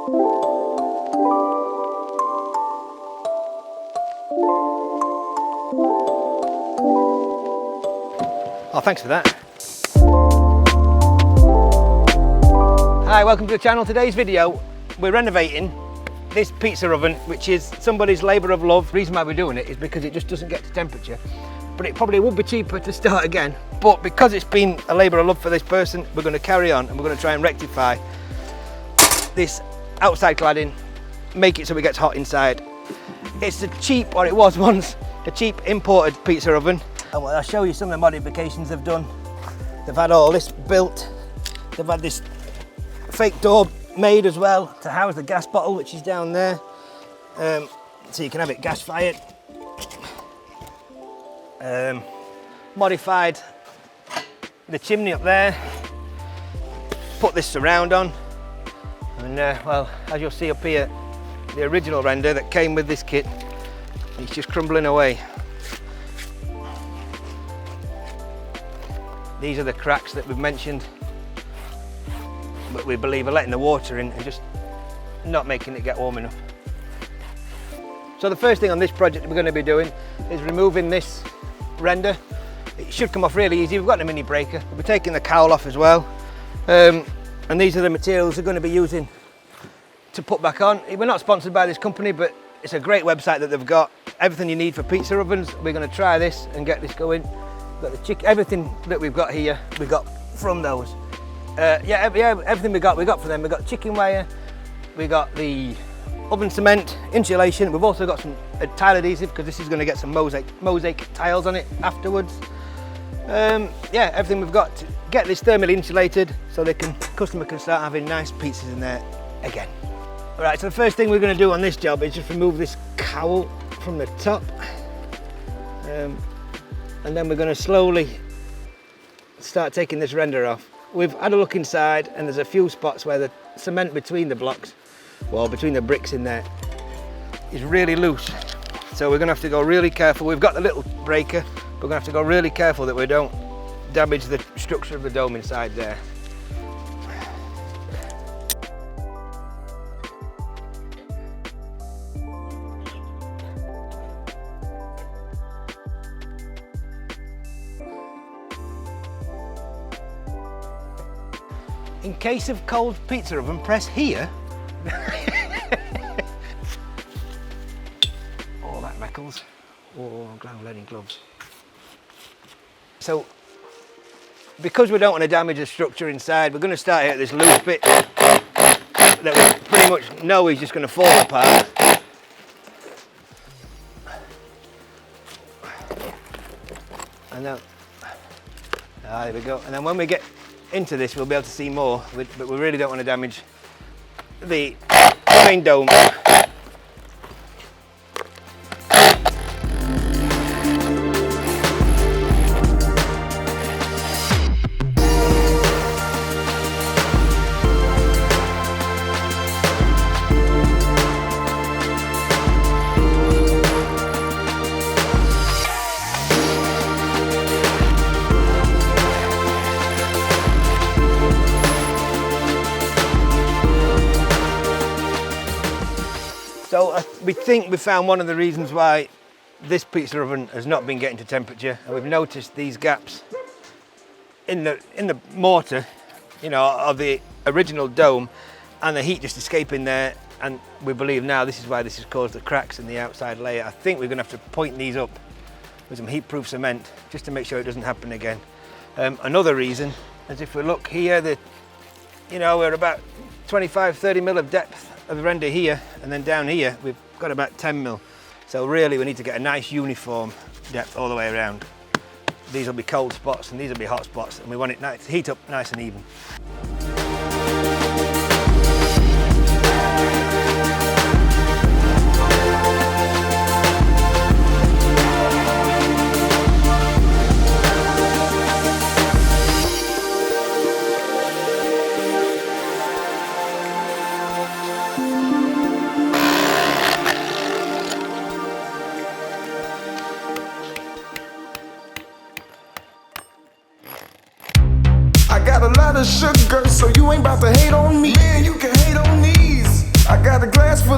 Oh, thanks for that. Hi, welcome to the channel. Today's video, we're renovating this pizza oven, which is somebody's labour of love. The reason why we're doing it is because it just doesn't get to temperature. But it probably would be cheaper to start again. But because it's been a labour of love for this person, we're going to carry on and we're going to try and rectify this outside cladding, make it so it gets hot inside. It's a cheap, or it was once, a cheap imported pizza oven. And I'll show you some of the modifications they've done. They've had all this built. They've had this fake door made as well to house the gas bottle, which is down there. So you can have it gas fired. Modified the chimney up there. Put this surround on. And well, as you'll see up here, the original render that came with this kit, it's just crumbling away. These are the cracks that we've mentioned, but we believe are letting the water in and just not making it get warm enough. So the first thing on this project we're going to be doing is removing this render. It should come off really easy. We've got a mini breaker. We'll be taking the cowl off as well. And these are the materials we're going to be using to put back on. We're not sponsored by this company, but it's a great website that they've got. Everything you need for pizza ovens. We're going to try this and get this going. Got the everything that we've got here, we got from those. Everything we got from them. We got chicken wire, we got the oven cement, insulation. We've also got some tile adhesive because this is going to get some mosaic tiles on it afterwards. Everything we've got to get this thermally insulated so customer can start having nice pizzas in there again. All right, so the first thing we're going to do on this job is just remove this cowl from the top. And then we're going to slowly start taking this render off. We've had a look inside and there's a few spots where the cement between the blocks, well, between the bricks in there, is really loose. So we're going to have to go really careful. We've got the little breaker, but we're going to have to go really careful that we don't damage the structure of the dome inside there. In case of cold pizza oven, press here. Oh, that rattles. Oh, ground lead in gloves. So, because we don't want to damage the structure inside, we're going to start here at this loose bit that we pretty much know is just going to fall apart. And then, there we go. And then when we get into this, we'll be able to see more, but we really don't want to damage the main dome. So we think we found one of the reasons why this pizza oven has not been getting to temperature, and we've noticed these gaps in the mortar, you know, of the original dome, and the heat just escaping there. And we believe now this is why this has caused the cracks in the outside layer. I think we're going to have to point these up with some heat-proof cement just to make sure it doesn't happen again. Another reason is if we look here, we're about 25-30 mil of depth of the render here, and then down here we've got about 10 mil. So really we need to get a nice uniform depth all the way around. These will be cold spots and these will be hot spots, and we want it to heat up nice and even. I got a lot of sugar, so you ain't about to hate on me. Man, you can hate on these.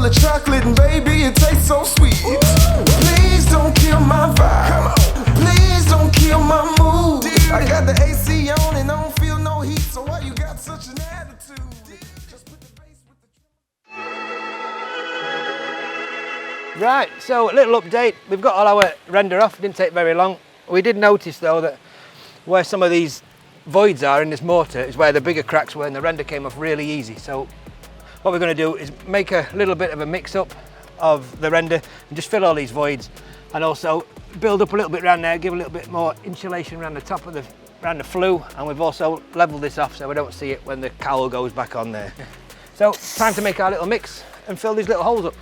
the chocolate and baby, it tastes so sweet. Please don't kill my vibe. Please don't kill my mood. I got the AC on and I don't feel no heat, so why you got such an attitude? Just put the bass with the... Right, so a little update. We've got all our render off, didn't take very long. We did notice though that where some of these voids are in this mortar is where the bigger cracks were and the render came off really easy. So what we're going to do is make a little bit of a mix up of the render and just fill all these voids, and also build up a little bit around there, give a little bit more insulation around the top of around the flue, and we've also leveled this off so we don't see it when the cowl goes back on there. So time to make our little mix and fill these little holes up.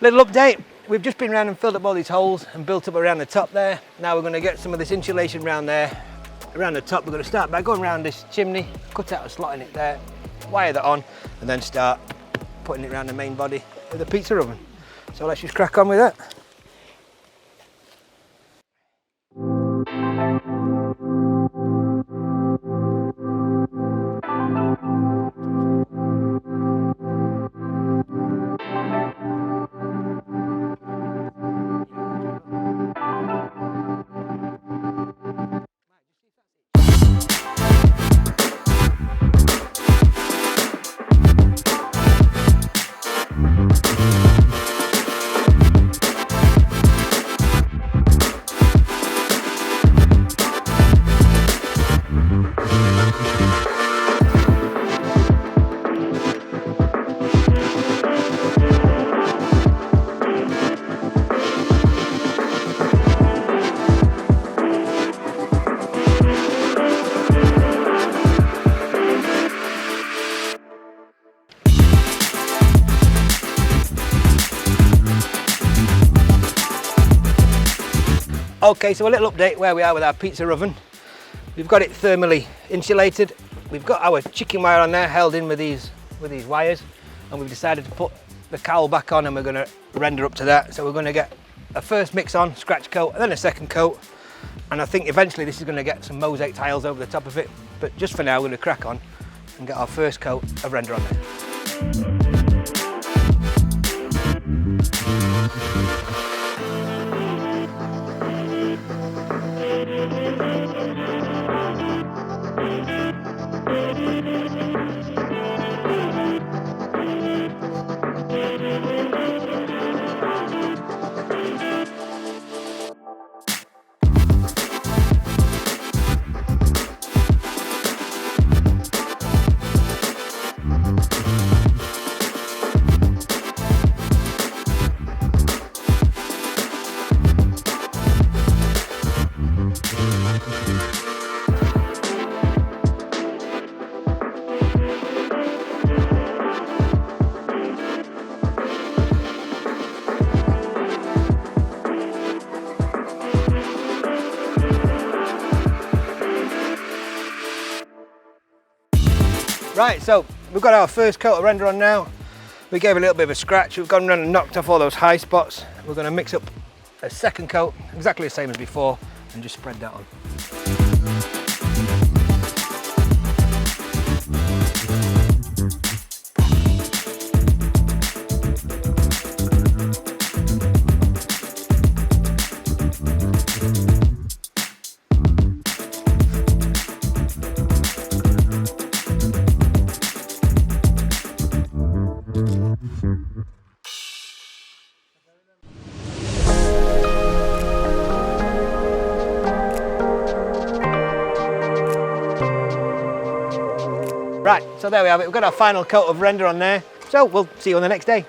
Little update, we've just been around and filled up all these holes and built up around the top there. Now we're going to get some of this insulation around there, around the top. We're going to start by going around this chimney, cut out a slot in it there, wire that on, and then start putting it around the main body of the pizza oven. So let's just crack on with that. Okay, so a little update where we are with our pizza oven. We've got it thermally insulated. We've got our chicken wire on there held in with these wires, and we've decided to put the cowl back on and we're going to render up to that. So we're going to get a first mix on, scratch coat, and then a second coat. And I think eventually this is going to get some mosaic tiles over the top of it. But just for now, we're going to crack on and get our first coat of render on there. Right, so we've got our first coat of render on now. We gave a little bit of a scratch. We've gone around and knocked off all those high spots. We're going to mix up a second coat, exactly the same as before, and just spread that on. Right, so there we have it. We've got our final coat of render on there. So we'll see you on the next day.